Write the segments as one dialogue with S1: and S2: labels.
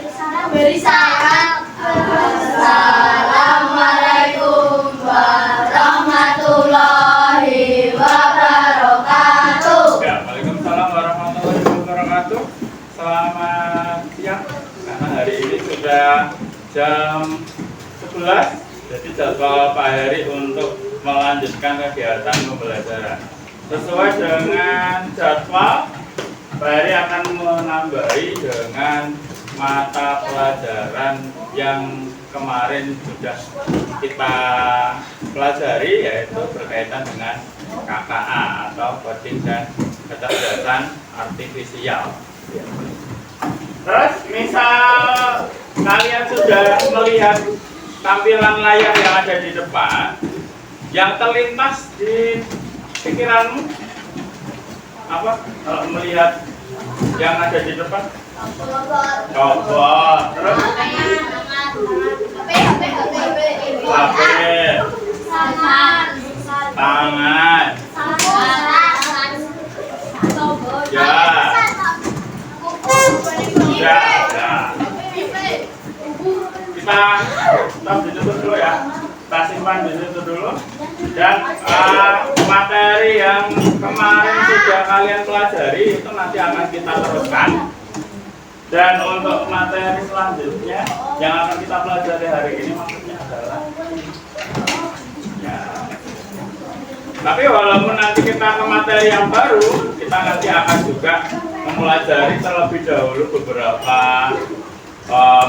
S1: Beri salam. Assalamualaikum warahmatullahi wabarakatuh.
S2: Ya, waalaikumsalam warahmatullahi wabarakatuh. Selamat siang. Karena hari ini sudah jam 11, jadi jadwal Pak Heri untuk melanjutkan kegiatan pembelajaran. Sesuai dengan jadwal, Pak Heri akan menambahi dengan mata pelajaran yang kemarin sudah kita pelajari, yaitu berkaitan dengan KKA atau coding dan kecerdasan artifisial. Terus misal kalian sudah melihat tampilan layar yang ada di depan, yang terlintas di pikiranmu apa kalau melihat yang ada di depan? Robot. Terus HP, tangan, ya, kita ditutup dulu ya, kita simpan di situ dulu. Dan materi yang kemarin sudah kalian pelajari itu nanti akan kita teruskan. Dan untuk materi selanjutnya yang akan kita pelajari hari ini maksudnya adalah ya. Tapi walaupun nanti kita ke materi yang baru, kita nanti akan juga mempelajari terlebih dahulu beberapa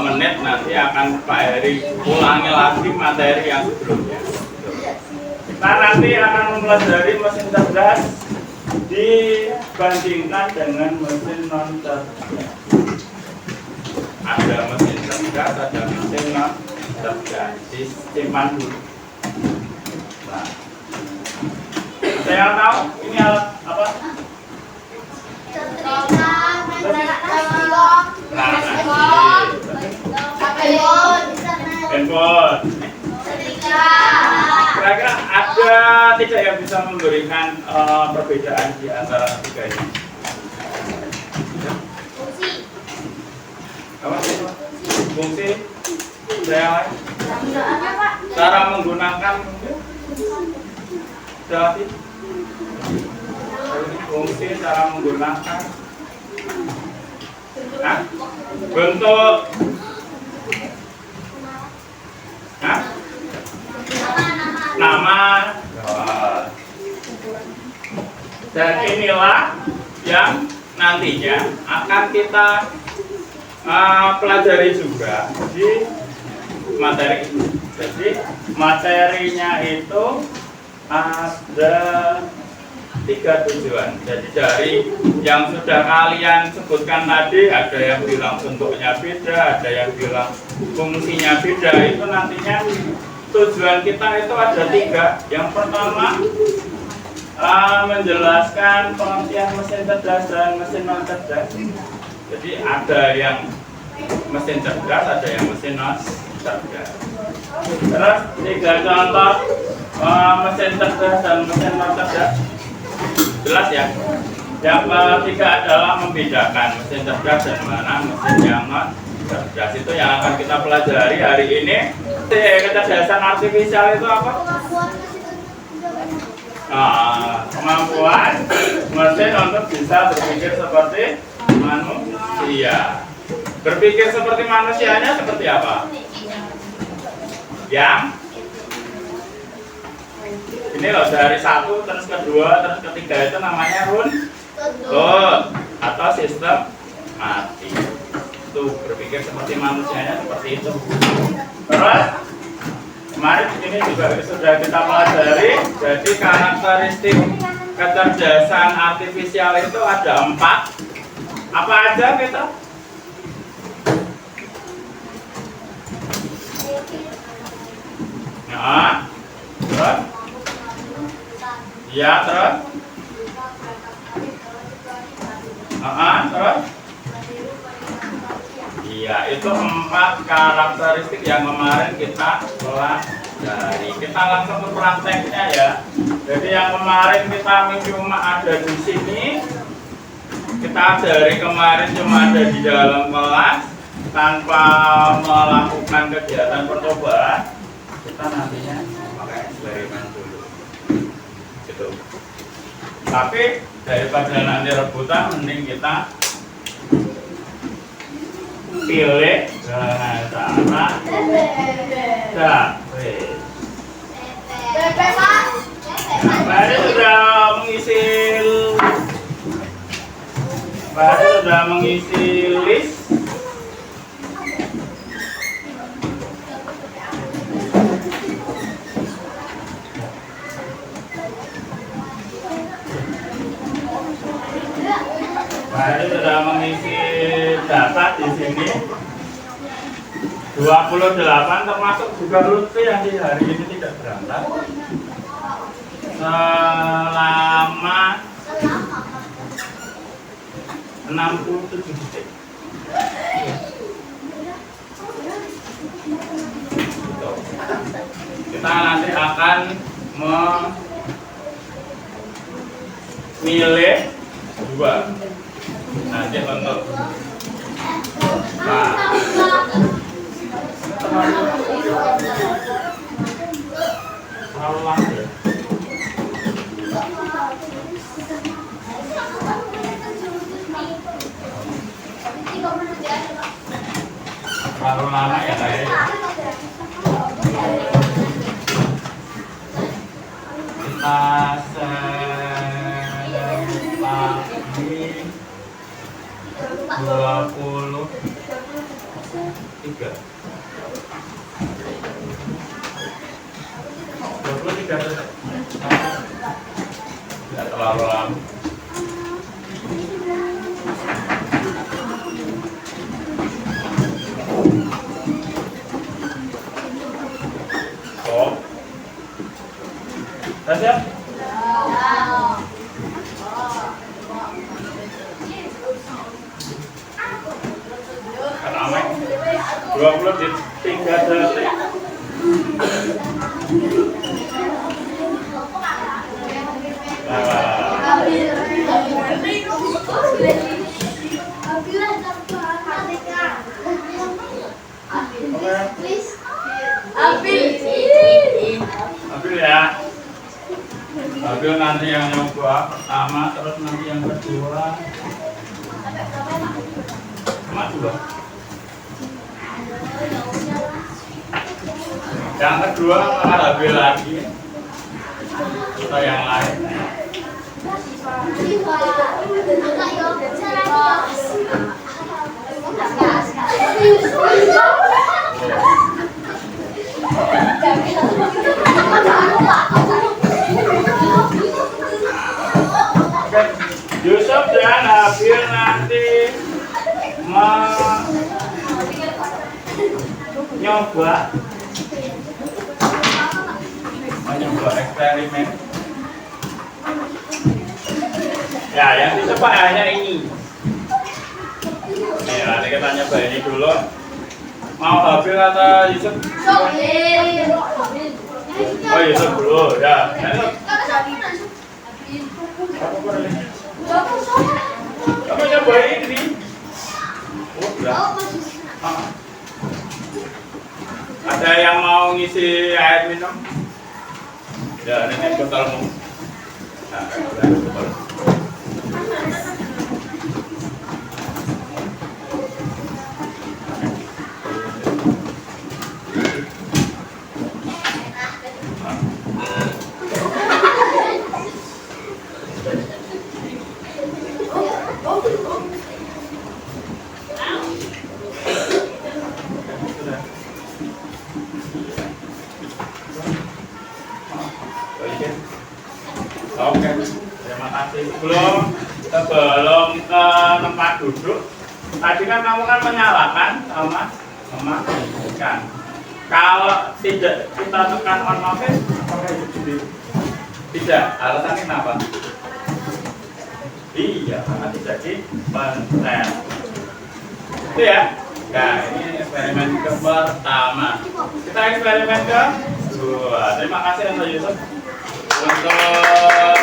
S2: menit, nanti akan Pak Heri ulangi lagi materi yang sebelumnya. Kita nanti akan mempelajari mesin cerdas dibandingkan dengan mesin non cerdas. Ada mesin cerdas, ada mesin non cerdas. Disimpan dulu. Nah, ada yang tahu ini alat apa? Handphone. Kira-kira ada tidak yang bisa memberikan perbedaan di antara tiga ini? Apa? Fungsi. Saya cara menggunakan jadi fungsi cara menggunakan bentuk nama dan inilah yang nantinya akan kita pelajari juga di materi ini. Jadi materinya itu ada 3 tujuan. Jadi dari yang sudah kalian sebutkan tadi, ada yang bilang bentuknya beda, ada yang bilang fungsinya beda. Itu nantinya tujuan kita itu ada 3. Yang pertama menjelaskan pengertian mesin cerdas dan mesin non cerdas. Jadi ada yang mesin cerdas, ada yang mesin non cerdas. Terus 3 contoh mesin cerdas dan mesin non cerdas. Jelas ya? Yang ketiga adalah membedakan mesin cerdas dan mana mesin yang non cerdas. Itu yang akan kita pelajari hari ini. Kecerdasan artifisial itu apa? Kemampuan mesin untuk bisa berpikir seperti manusia. Berpikir seperti manusianya seperti apa? Yang ini loh, dari 1 terus kedua terus ketiga itu namanya runtut atau sistem mati. Itu berpikir seperti manusianya seperti itu. Terus kemarin ini juga sudah kita pelajari. Jadi karakteristik kecerdasan artifisial itu ada 4. Apa aja kita? Ya, terus? Ya, terus? Terus? Iya, itu 4 karakteristik yang kemarin kita pelajari. Kita langsung ke prakteknya ya. Jadi yang kemarin kita cuma ada di sini. Kita dari kemarin cuma ada di dalam kelas. tanpa melakukan kegiatan percobaan, kita nantinya pakai eksperimen dulu gitu. Tapi daripada nanti rebutan, mending kita pilih dengan cara capres. Baru sudah mengisi list. Baru sudah mengisi data di sini. 28 termasuk juga Lutfi yang di hari ini tidak berangkat. Selama 67 detik. Kita nanti akan memilih dua. Nanti untuk terlalu lama ya. Terlalu lama ya kayaknya. Kita selagi 23 tidak terlalu lama. Oh, sudah siap? Ramai 23 detik. Ambil ya. Ambil nanti yang nyoba pertama, terus nanti yang kedua. Cuma 2. Yang kedua ambil lagi atau yang lain. Yusuf dan Habil nanti mencoba eksperimen. Ya, yang dicoba hanya ini. Nih, nanti kita nyoba ini dulu. Mau Habil atau Yusuf? Oh, Yusuf dulu, ya. Kamu coba ini. Oh, udah. Ada yang mau ngisi air minum? Ya, ini botolmu. Nah, botol. Oke, terima kasih. Sebelum ke tempat duduk, tadi kan kamu kan menyalakan sama mematikan. Kalau tidak kita tekan on off, apakah hidup sendiri? Tidak. Alasannya kenapa? Iya, karena tidak dipencet. Itu ya. Nah, ini eksperimen ke pertama. Kita eksperimen ke kedua. Terima kasih untuk Yusuf. Untuk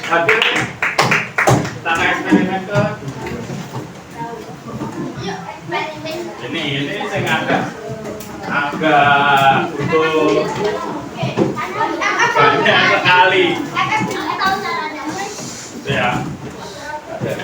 S2: Habil, kita eksperimen ke Ini sing agak butuh banyak sekali. Itu ya. Ya.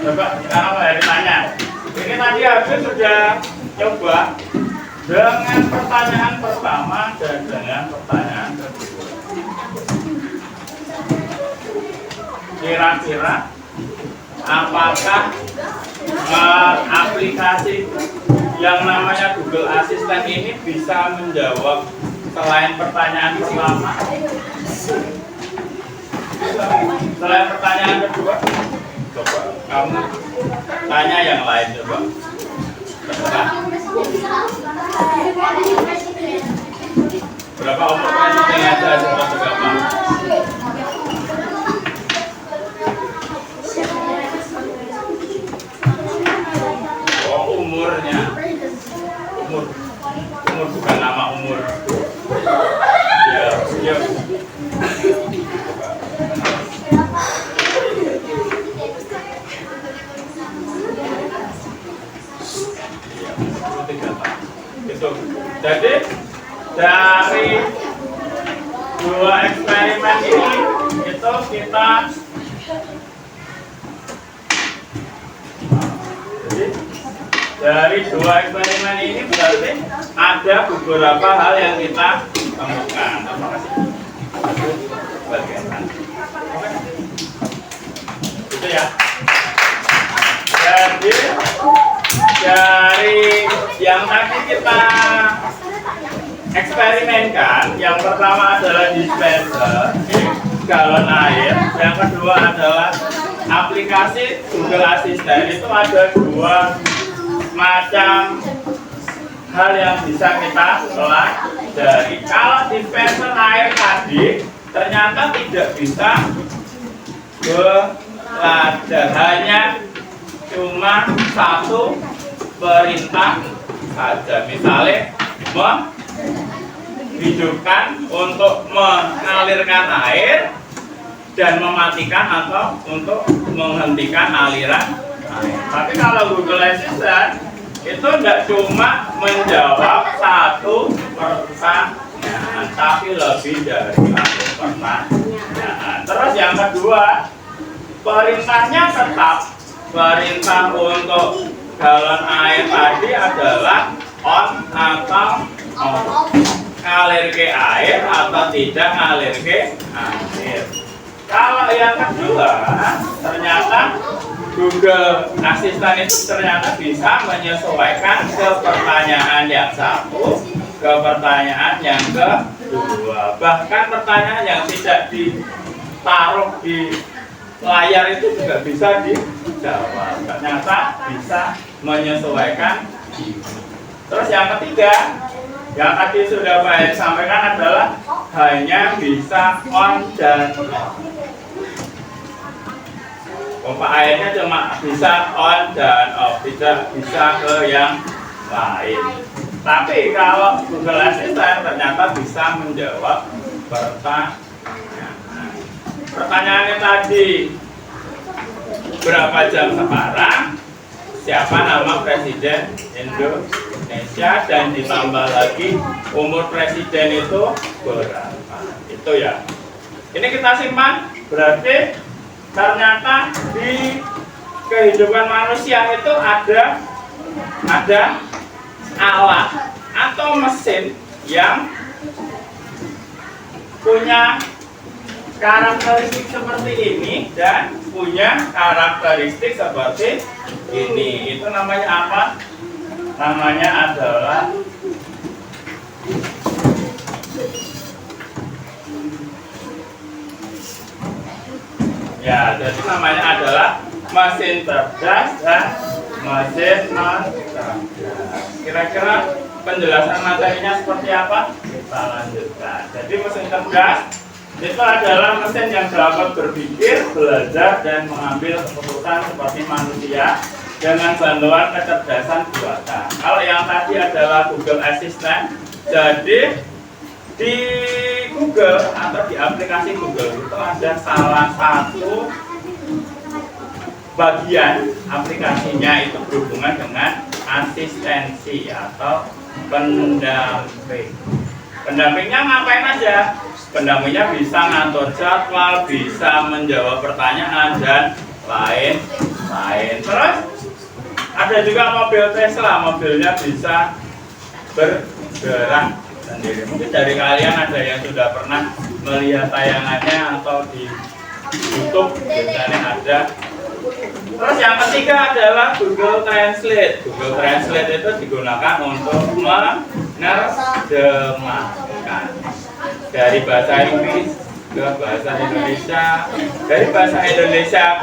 S2: Coba sekarang saya ditanya. Ini tadi Agus sudah coba dengan pertanyaan pertama dan dengan pertanyaan kedua. Kira-kira apakah aplikasi yang namanya Google Assistant ini bisa menjawab selain pertanyaan pertama? Selain pertanyaan kedua? Coba kamu tanya yang lain coba. Berapa umur presiden aja seberapa berapa? Oh umurnya, umur bukan nama umur. Ya, ya. Itu. Jadi dari dua eksperimen ini itu kita dari dua eksperimen ini berarti ada beberapa hal yang kita temukan. Terima kasih. Itu ya. Jadi dari yang tadi kita eksperimenkan, yang pertama adalah dispenser galon air, yang kedua adalah aplikasi Google Assistant. Itu ada dua macam hal yang bisa kita pelajari. Kalau dispenser air tadi ternyata tidak bisa belajar, hanya cuma satu perintah saja. Misalnya menghidupkan untuk mengalirkan air dan mematikan atau untuk menghentikan aliran air. Tapi kalau Google Assistant itu tidak cuma menjawab satu pertanyaan, tapi lebih dari satu pertanyaan. Terus yang kedua, perintahnya tetap perintah untuk galon air tadi adalah on atau off, ngalir ke air atau tidak ngalir ke air. Kalau yang kedua, ternyata Google Assistant itu ternyata bisa menyesuaikan ke pertanyaan yang satu, ke pertanyaan yang kedua. Bahkan pertanyaan yang tidak ditaruh di layar itu juga bisa dijawab. Ternyata bisa menyesuaikan. Terus yang ketiga, yang tadi sudah Pak sampaikan adalah hanya bisa on dan off. Pompa airnya cuma bisa on dan off, tidak bisa ke yang lain. Tapi kalau Google Assistant ternyata bisa menjawab pertanyaan. Pertanyaannya tadi, berapa jam sekarang? siapa nama presiden Indonesia dan ditambah lagi umur presiden itu berapa. Itu ya. Ini kita simpan, berarti ternyata di kehidupan manusia itu ada alat atau mesin yang punya karakteristik seperti ini dan punya karakteristik seperti ini. Itu namanya apa? Namanya adalah ya, jadi namanya adalah mesin cerdas dan mesin non cerdas. Kira-kira penjelasan materinya seperti apa? Kita lanjutkan. Jadi mesin cerdas itu adalah mesin yang dapat berpikir, belajar, dan mengambil keputusan seperti manusia dengan bantuan kecerdasan buatan. Kalau yang tadi adalah Google Assistant, jadi di Google atau di aplikasi Google itu ada salah satu bagian aplikasinya itu berhubungan dengan asistensi atau pendamping. Pendampingnya ngapain aja? Pendampingnya bisa ngatur jadwal, bisa menjawab pertanyaan, dan lain-lain. Terus ada juga mobil Tesla, mobilnya bisa bergerak sendiri. Mungkin dari kalian ada yang sudah pernah melihat tayangannya atau di YouTube, biasanya ada. Terus yang ketiga adalah Google Translate. Google Translate itu digunakan untuk menerjemahkan dari bahasa Inggris ke bahasa Indonesia, dari bahasa Indonesia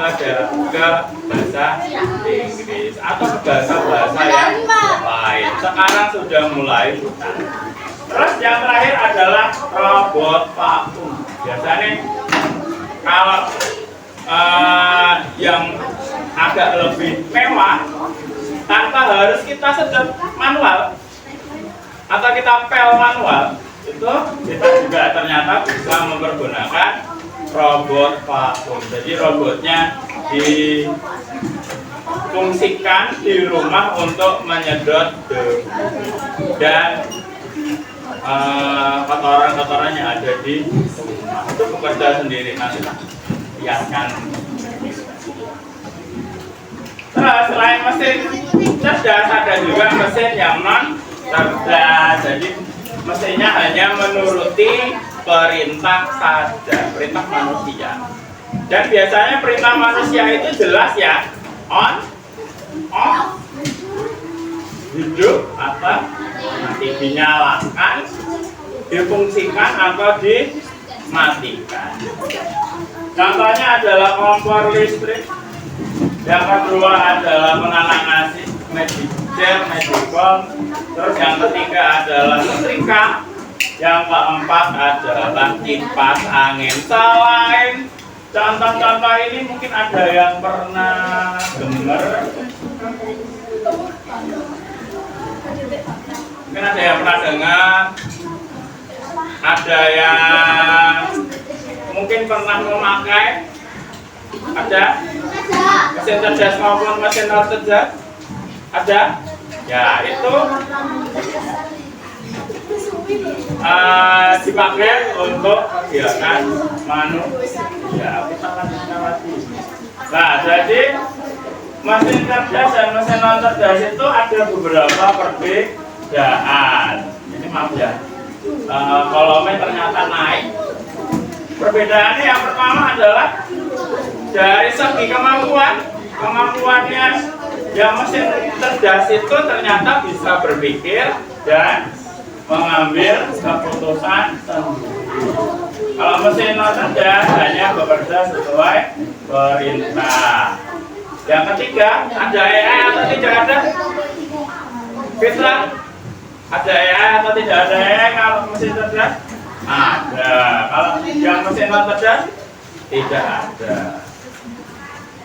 S2: ke bahasa Inggris atau ke bahasa-bahasa yang lain. Sekarang sudah mulai. Terus yang terakhir adalah robot vakum. Biasanya kalau yang agak lebih mewah, tanpa harus kita sedot manual atau kita pel manual, itu kita juga ternyata bisa mempergunakan robot vakum. Jadi robotnya difungsikan di rumah untuk menyedot debu dan kotoran-kotoran yang ada di rumah. Itu bekerja sendiri, nanti lihatkan. Terus selain mesin cerdas ada juga mesin yang non cerdas. Jadi mesinnya hanya menuruti perintah saja, perintah manusia. Dan biasanya perintah manusia itu jelas ya, on, off, hidup apa, nanti dinyalakan, difungsikan atau dimatikan. Contohnya adalah kompor listrik. Yang kedua adalah penanam nasi, magic jar, magic bomb. Terus yang ketiga adalah setrika. Yang keempat adalah kipas angin. Selain contoh-contoh ini mungkin ada yang pernah dengar. Mungkin ada yang pernah dengar. Ada yang mungkin pernah memakai. Ada mesin cerdas maupun mesin non cerdas? Ada? Ya, itu dipakai untuk kegiatan manusia. Kita lanjutkan lagi. Nah, jadi mesin cerdas dan mesin non cerdas itu ada beberapa perbedaan. Ini maaf ya, kolomnya ternyata naik. Perbedaannya yang pertama adalah dari segi kemampuannya, yang mesin cerdas itu ternyata bisa berpikir dan mengambil keputusan sendiri. Kalau mesin non cerdas hanya bekerja sesuai perintah. Yang ketiga, ada AI atau tidak ada? Fitra, ada AI atau tidak ada AI kalau mesin cerdas? Ada. Kalau yang mesin non cerdas tidak ada.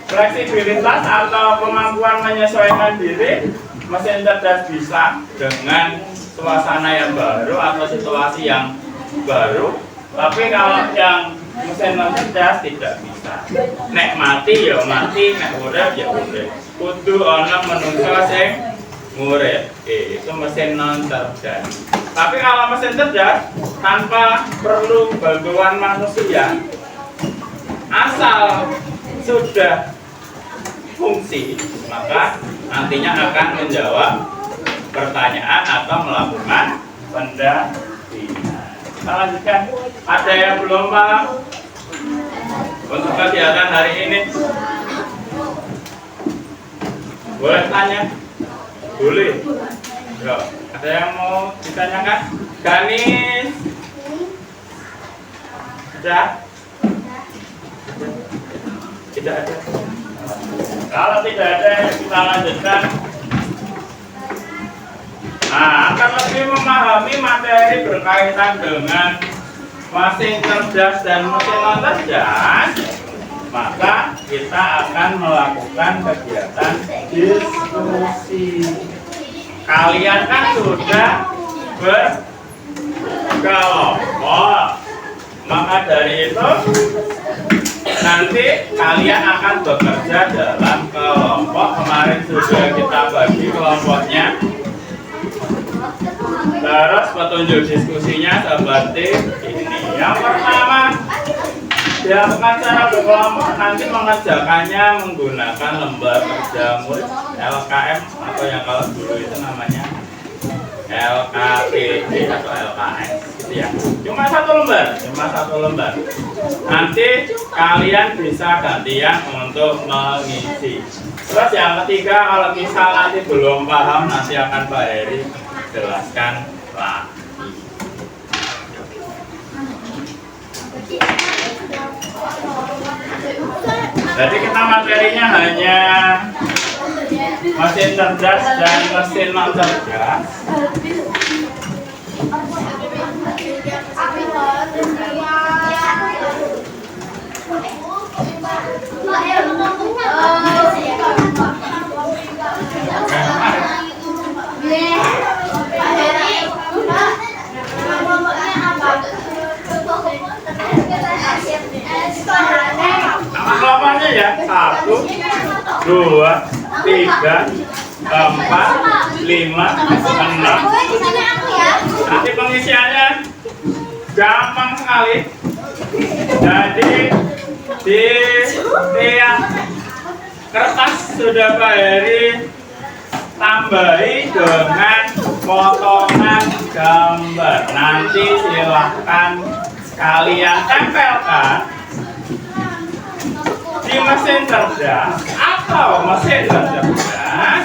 S2: Fleksibilitas atau kemampuan menyesuaikan diri, mesin cerdas bisa dengan suasana yang baru atau situasi yang baru. Tapi kalau yang mesin non cerdas tidak bisa. Nek mati ya mati, nek urip ya urip. kudu ana menungso sing murid. Itu mesin non cerdas. Tapi kalau mesin cerdas tanpa perlu bantuan manusia, asal sudah fungsi, maka nantinya akan menjawab pertanyaan atau melakukan pendampingan. Kita lanjutkan. Ada yang belum paham untuk kegiatan hari ini? Boleh tanya? Boleh. Yuk, ada yang mau ditanyakan? Ganis? Sudah? Tidak ada. Kalau tidak ada, kita lanjutkan. Nah, akan lebih memahami materi berkaitan dengan mesin cerdas dan mesin non cerdas, maka kita akan melakukan kegiatan diskusi. Kalian kan sudah berkelompok, maka dari itu nanti kalian akan bekerja dalam kelompok. Kemarin sudah kita bagi kelompoknya. Terus petunjuk diskusinya seperti ini. Yang pertama, dilakukan secara berkelompok, nanti mengerjakannya menggunakan lembar kerja murid LKM atau yang kalau dulu itu namanya LKPD atau LKS gitu ya. Cuma satu lembar. Nanti kalian bisa gantian untuk mengisi. Terus yang ketiga, kalau misal nanti belum paham, nanti akan Pak Heri jelaskan lagi. Jadi kita materinya hanya mesin cerdas dan mesin non cerdas. Kelompoknya ya 1, 2, 3, 4, 5, 6. Nanti pengisiannya gampang sekali. Jadi di tiap kertas sudah Pak Heri tambahi dengan potongan gambar. Nanti silahkan kalian tempelkan di mesin cerdas atau mesin cerdas.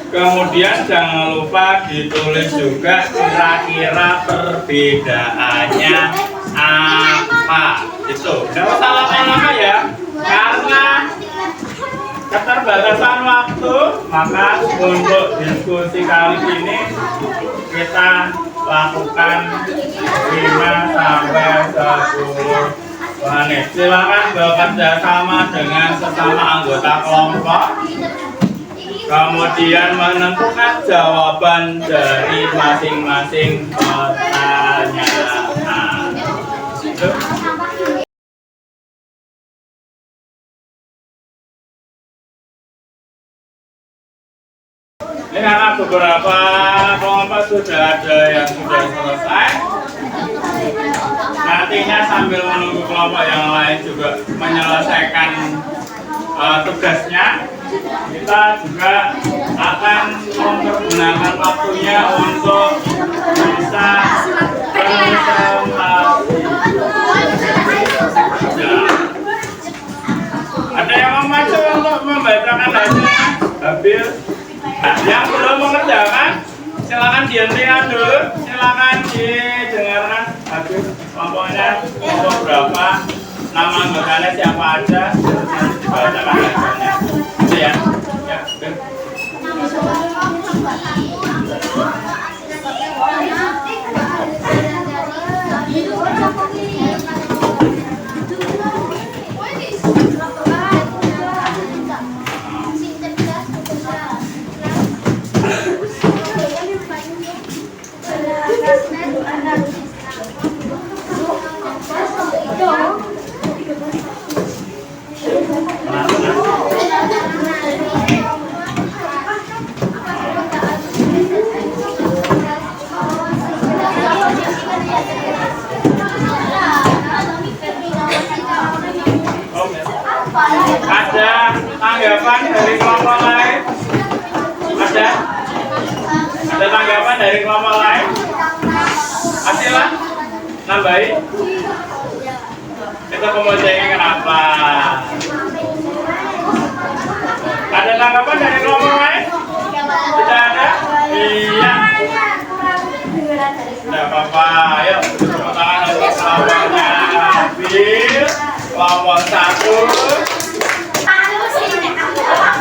S2: Kemudian jangan lupa ditulis juga kira-kira perbedaannya apa. Itu jangan usah lama-lama ya, karena keterbatasan waktu. Maka untuk diskusi kali ini kita lakukan 5 sampai 10 menit. Silakan bekerja sama dengan sesama anggota kelompok, kemudian menentukan jawaban dari masing-masing pertanyaan. Ini karena beberapa kelompok sudah ada yang sudah selesai. Nantinya sambil menunggu kelompok yang lain juga menyelesaikan tugasnya, kita juga akan mempergunakan waktunya untuk bisa presentasi. Ada yang mau maju untuk membacakan hasilnya? Habis. Nah, yang belum mengerjakan, silakan dihentikan dulu, silakan didengarkan habis kelompoknya kelompok berapa, nama anggotanya siapa aja, nanti dibacakan hasilnya. Itu ya. Ya, oke. tanggapan dari kelompok lain? Ada? Ada tanggapan dari kelompok lain? Asilah? Nambahin? Kita pembacanya kenapa? Ada tanggapan dari kelompok lain? Tidak ada? Iya. Tidak apa-apa. Ayo, tepuk tangan untuk kelompoknya. Bil, kelompok 1.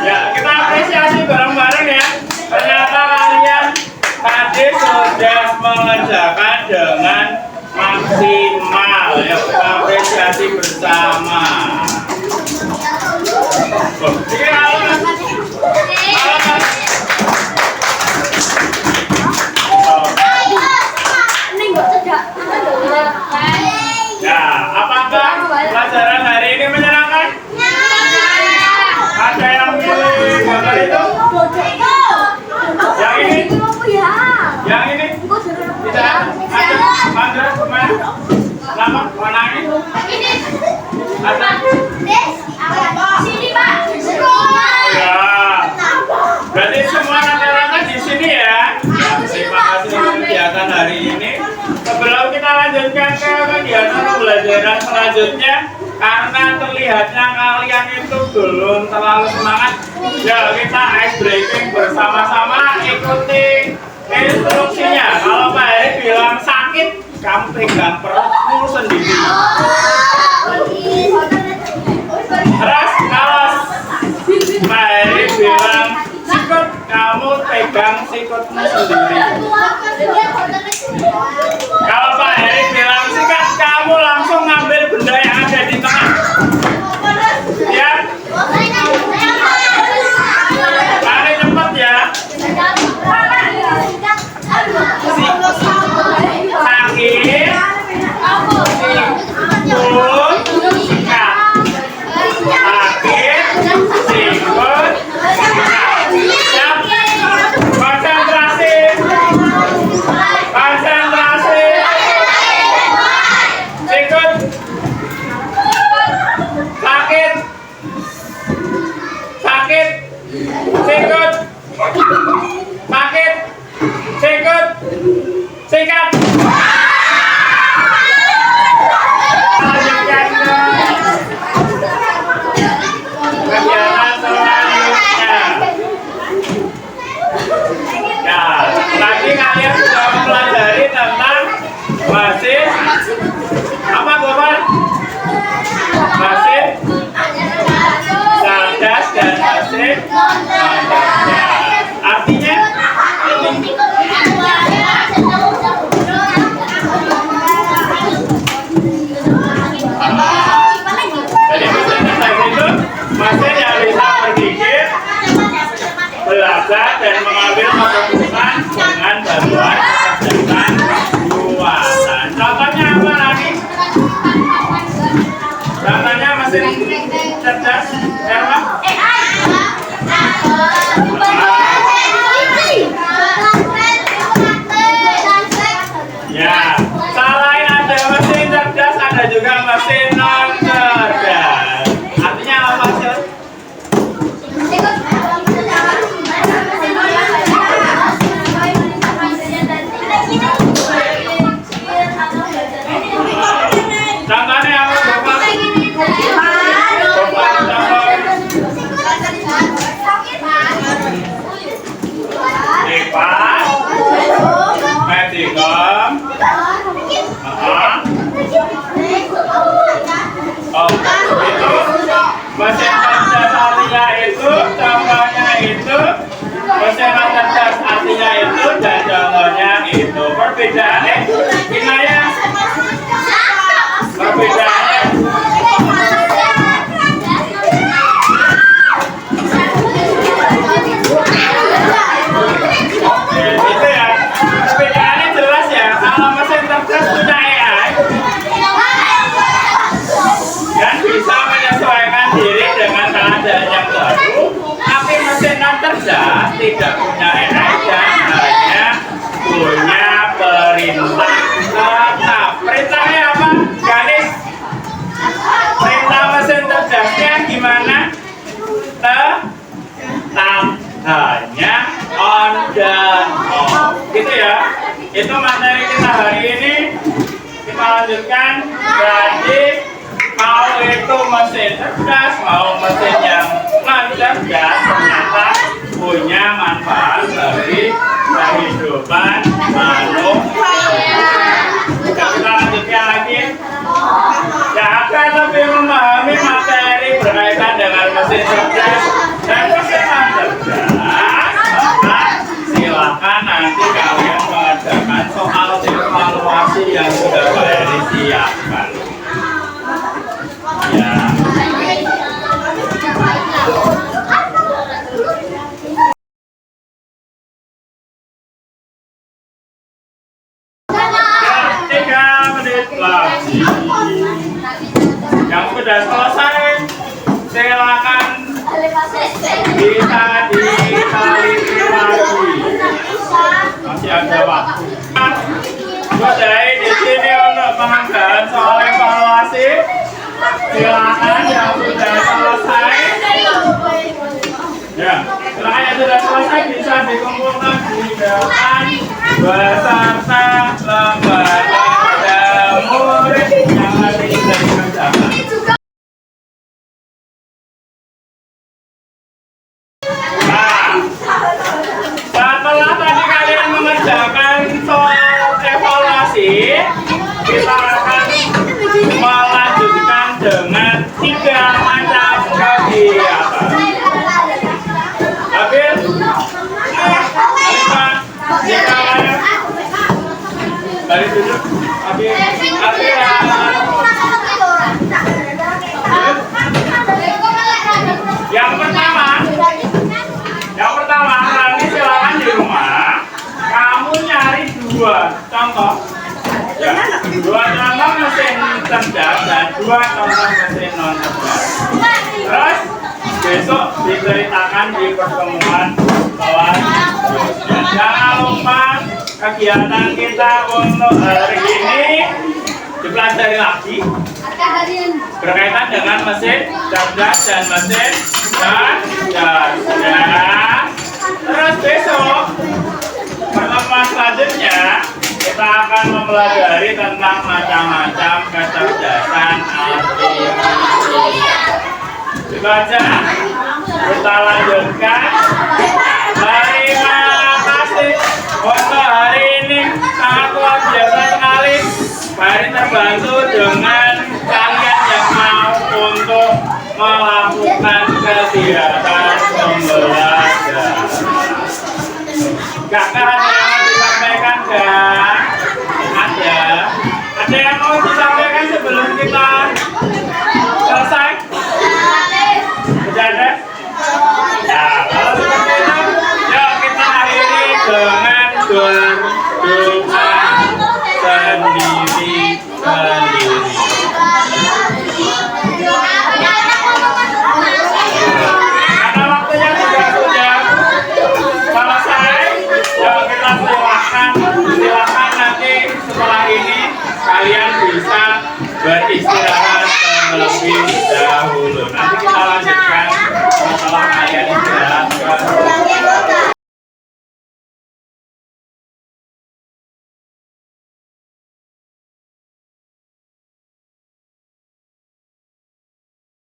S2: Ya, kita apresiasi bareng-bareng ya. Ternyata kalian tadi sudah mengerjakan dengan maksimal. Ya, kita apresiasi bersama. Ini halaman. Ya, apakah pelajaran hari ini menyenangkan? Ada yang milih gambar itu? Yang ini? Yang ini? Tidak? Ada? Mana? Mana? Nama? Warna ini? Ada?
S1: Sini, Pak.
S2: Ya. Berarti semua rata-rata di sini ya. Terima kasih untuk kegiatan hari ini. Sebelum kita lanjutkan ke kegiatan pembelajaran selanjutnya, karena terlihatnya kalian itu belum terlalu semangat, ya kita ice breaking bersama-sama. Ikuti instruksinya. Kalau Pak Heri bilang sakit, kamu pegang perutmu sendiri. Terus kalau Pak Heri bilang sikut, kamu pegang sikutmu sendiri. Kalau Pak Heri bilang sikat, kamu langsung ngambil benda yang ada di tengah. Ya, paling cepat ya. Sakit, sikut, sikat. Sakit, sikut, sikat. Siap? Konsentrasi. Konsentrasi. Sikut. Sakit. Sakit. Sikut. Sakit. Sikut. Sikat. Lanjutkan ke kegiatan selanjutnya. Ya, tadi kalian sudah mempelajari tentang basis apa Bapak? Basis cerdas dan basis non-cerdas. Artinya ya. Itu materi kita hari ini. Kita lanjutkan. Jadi mau itu mesin cerdas, mau mesin yang lancar, ternyata punya manfaat bagi kehidupan manusia. Kita lanjutkan lagi. Ya, akan lebih memahami materi berkaitan dengan mesin cerdas dan mesin cerdas, silakan nanti kalian mengerjakan soal evaluasi yang sudah kalian siapkan. Ya. Lagi yang sudah selesai silakan bisa diteliti lagi, masih ada waktu. Jadi di sini untuk pengerjaan soal evaluasi silakan yang sudah selesai ya, setelah yang sudah selesai bisa dikumpulkan di depan beserta lembaga murid yang nanti sudah dikerjakan. Nah, setelah tadi kalian mengerjakan soal evaluasi, kita akan melanjutkan dengan 3 macam kegiatan. Habis, balik duduk. Yang pertama, nanti silakan di rumah kamu nyari 2 contoh. Ya, 2 contoh mesin cerdas dan 2 contoh mesin non cerdas. Terus besok diceritakan di pertemuan selanjutnya. Jangan lupa kegiatan kita untuk hari ini dipelajari lagi berkaitan dengan mesin cerdas dan mesin cerdas. Terus besok pertemuan selanjutnya kita akan mempelajari tentang macam-macam kecerdasan artifisial. Itu aja. Kita lanjutkan. Terima kasih untuk hari ini, sangat luar biasa sekali. Hari terbantu dengan kalian yang mau untuk melakukan kegiatan pembelajaran. Kakak ada yang mau disampaikan gak? Ada yang mau disampaikan sebelum kita selesai? Tidak ada? Ya, kalau seperti itu, yuk kita akhiri dengan berdoa sendiri-sendiri. Karena waktunya sudah selesai, yuk kita silakan nanti setelah ini kalian bisa beristirahat terlebih dahulu. Nanti kita lanjutkan setelah kalian istirahat.